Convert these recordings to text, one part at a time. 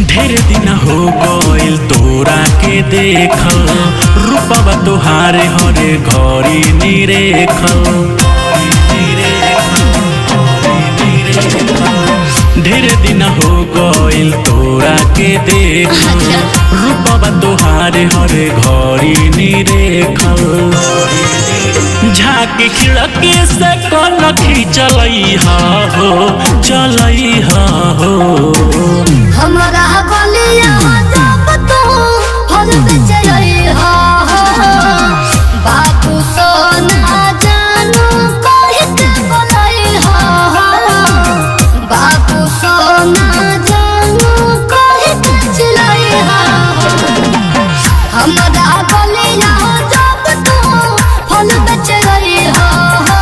ढेर दिन हो गइल तोरा के देखल, रूपवा तोहारे हरे घरी निरेखल। ढेर दिन हो गइल तोरा के देखल, रूपवा तोहारे हरे घरी निरेखल। झाके खिड़की से कनखी चलैहा हो, चलैहा हो। हमरा गलिया जब तू फल बेचैहा हो, बाबू सोना जानू कहि के बोलैहा हो, बाबू सोना जानू कहि के चिलैहा हो। हमरा गलिया जब तू फल बेचैहा हो,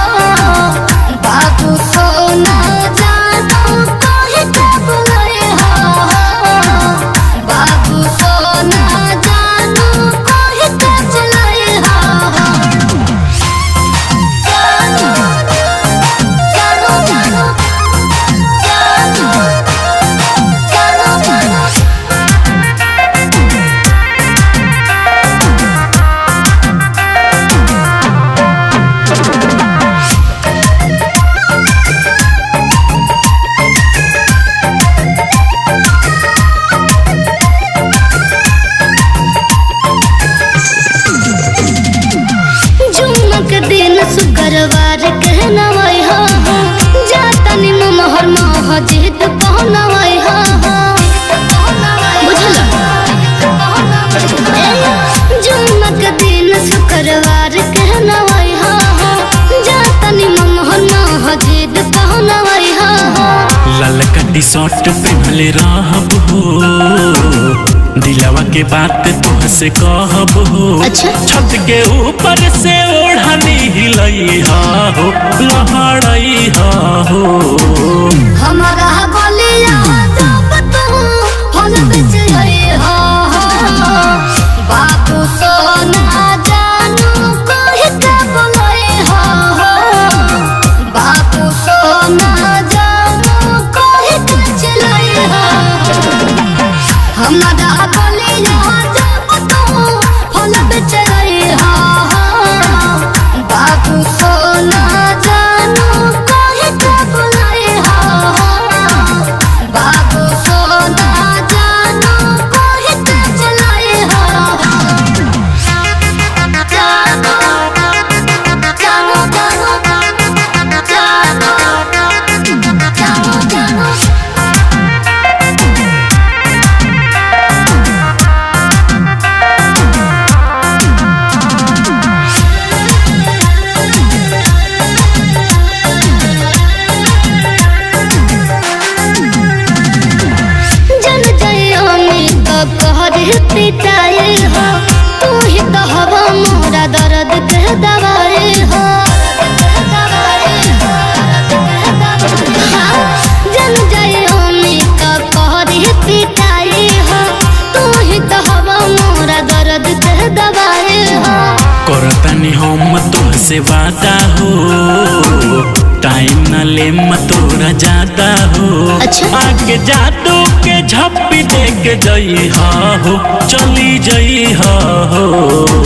बाबू सोना जानू कहि के बोलैहा हो, बाबू सोना जानू कहि के चिलैहा हो। जानू जानू जानू जानू जानू जुम्मक दिन शुक्रवार कहनवै हो, जातनी मोहर महजिद पहनवै हो। बुझल? जुम्मक दिन शुक्रवार कहनवै हो, जातनी मोहर महजिद पहनवै हो। ललका टी शर्ट पहनले रहब हो, दिलवा के बात तुहसे कहब हो। अच्छा। छत के ऊपर से ओढ़नी हिलैहा हो, लहरैहा हो। हमरा गलिया जब तू फल बेचैहा हो, बाबू सोना जानू कहि के बोलैहा हो, बाबू सोना जानू कहि के चिलैहा हो। हमरा गलिया जब तू फल बेचैहा हो, बाबू सोना जानू कहि के बोलैहा हो, बाबू सोना जानू कहि के चिलैहा हो। जानू जानू जानू जानू जानू जन जयोनी कब कहरी पिटाए हो, तू ही तो हवा मोरा दर्द के दवाए हो। जन जयोनी कब कहरी पिटाए हो, तू ही तो हवा मोरा दर्द के दवाए हो। करतनी हम तुहसे वादा हो, टाइम न ले तोरा ज्यादा हो। अच्छा। आके जादू के झप्पी दे के जइहा हो, चली जइहा हो।